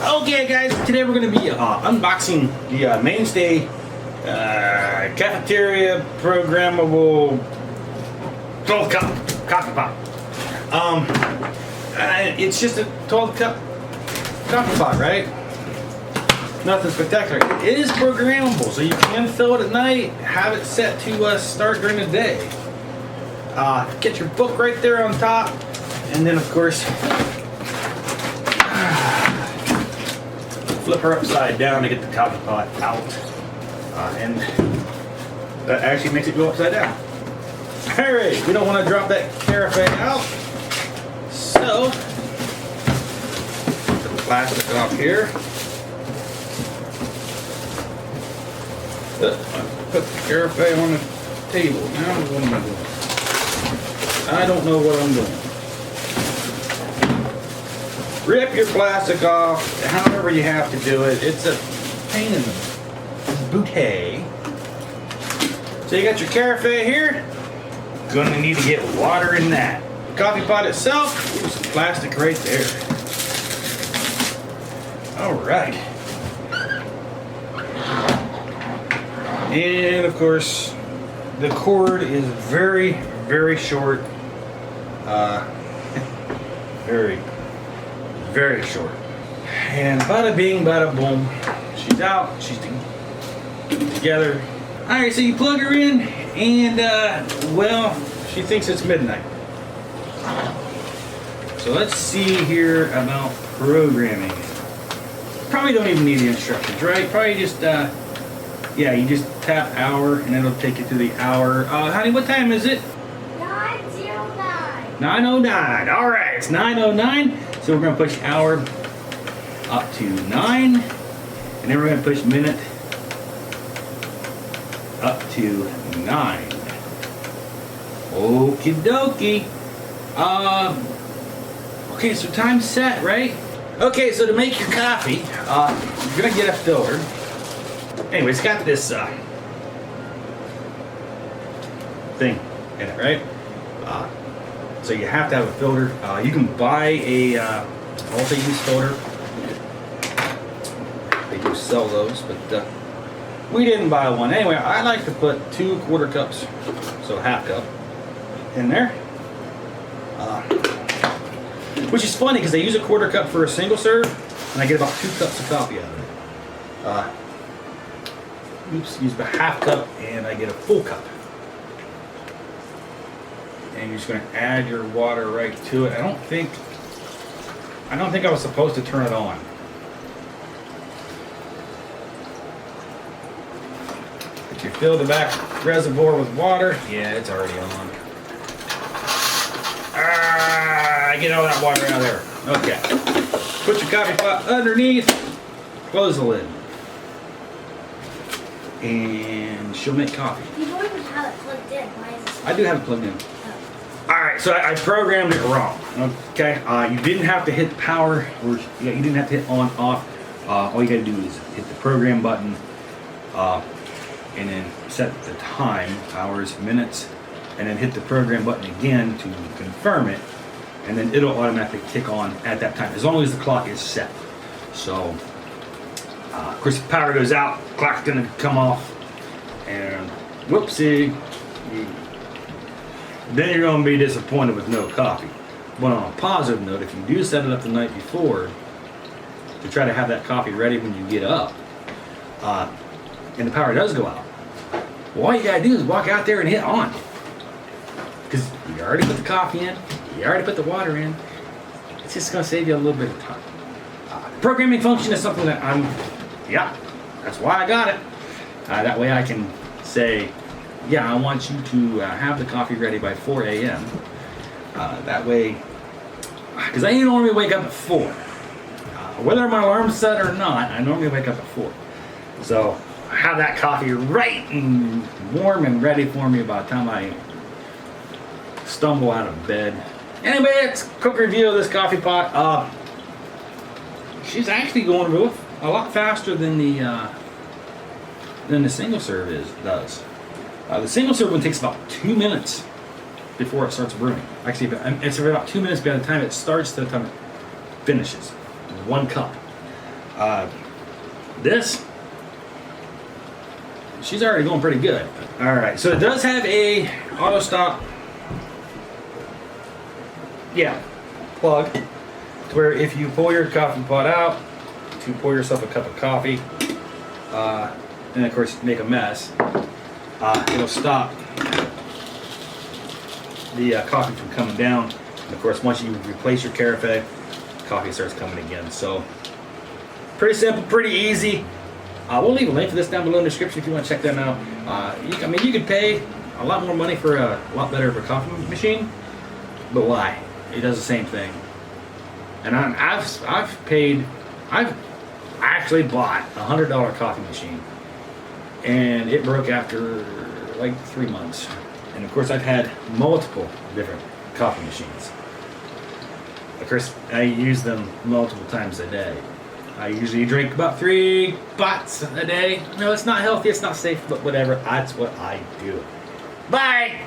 Okay guys, today we're going to be unboxing the Mainstay cafeteria programmable 12 cup coffee pot. It's just a 12 cup coffee pot, right? Nothing spectacular. It is programmable, so you can fill it at night, have it set to start during the day. Get your book right there on top, and then of course flip her upside down to get the coffee pot out, and that actually makes it go upside down. Alright, we don't want to drop that carafe out, so put the plastic off here. Put the carafe on the table. Now what am I doing? I don't know what I'm doing. Rip your plastic off, however you have to do it. It's a pain in the booty. So you got your carafe here. Gonna need to get water in that. The coffee pot itself, some plastic right there. All right. And of course, the cord is very, very short. Very short. And bada bing, bada boom. She's out. She's together. Alright, so you plug her in, and well, she thinks it's midnight. So let's see here about programming. Probably don't even need the instructions, right? Probably just, yeah, you just tap hour, and it'll take you to the hour. Honey, what time is it? 9:09. 9:09. Alright, it's 9:09. So we're going to push hour up to 9, and then we're going to push minute up to 9. Okie dokie. Okay, so time's set, right? Okay, so to make your coffee, you're going to get a filter. Anyway, it's got this thing in it, right? So you have to have a filter. You can buy a multi-use filter. They do sell those, but we didn't buy one. Anyway, I like to put 2 1/4 cups, so half cup, in there. Which is funny because I use a 1/4 cup for a single serve, and I get about 2 cups of coffee out of it. Oops, use about half cup, and I get a full cup. And you're just going to add your water right to it. I don't think I was supposed to turn it on. But you fill the back reservoir with water. Yeah, it's already on. Get all that water out of there. Okay. Put your coffee pot underneath. Close the lid. And she'll make coffee. You don't even have it plugged in. Why is it? I do have it plugged in. Alright, so I programmed it wrong. Okay, you didn't have to hit the power, or you didn't have to hit on, off. All you gotta do is hit the program button, and then set the time, hours, minutes, and then hit the program button again to confirm it, and then it'll automatically kick on at that time, as long as the clock is set. So, of course, if the power goes out, the clock's gonna come off, and whoopsie. Then you're going to be disappointed with no coffee. But on a positive note, if you do set it up the night before to try to have that coffee ready when you get up, and the power does go out, well, all you got to do is walk out there and hit on. Because you already put the coffee in, you already put the water in. It's just going to save you a little bit of time. Programming function is something that yeah, that's why I got it. That way I can say, yeah, I want you to have the coffee ready by 4 a.m. That way, because I normally wake up at 4. Whether my alarm's set or not, I normally wake up at 4. So I have that coffee right and warm and ready for me by the time I stumble out of bed. Anyway, it's a quick review of this coffee pot. She's actually going a lot faster than the single serve does. The single serve one takes about 2 minutes before it starts brewing. Actually, it's about 2 minutes by the time it starts to the time it finishes. 1 cup. This, she's already going pretty good. All right, so it does have a auto stop. Yeah, plug to where if you pull your coffee pot out to pour yourself a cup of coffee, and of course make a mess, it'll stop the coffee from coming down. And of course, once you replace your carafe, coffee starts coming again. So pretty simple, pretty easy. We'll leave a link to this down below in the description if you want to check that out. You could pay a lot more money for a lot better of a coffee machine, but why? It does the same thing. And I've actually bought a $100 coffee machine, and it broke after like 3 months. And of course, I've had multiple different coffee machines. Of course, I use them multiple times a day. I usually drink about 3 pots a day. No, it's not healthy, it's not safe, but whatever. That's what I do. Bye!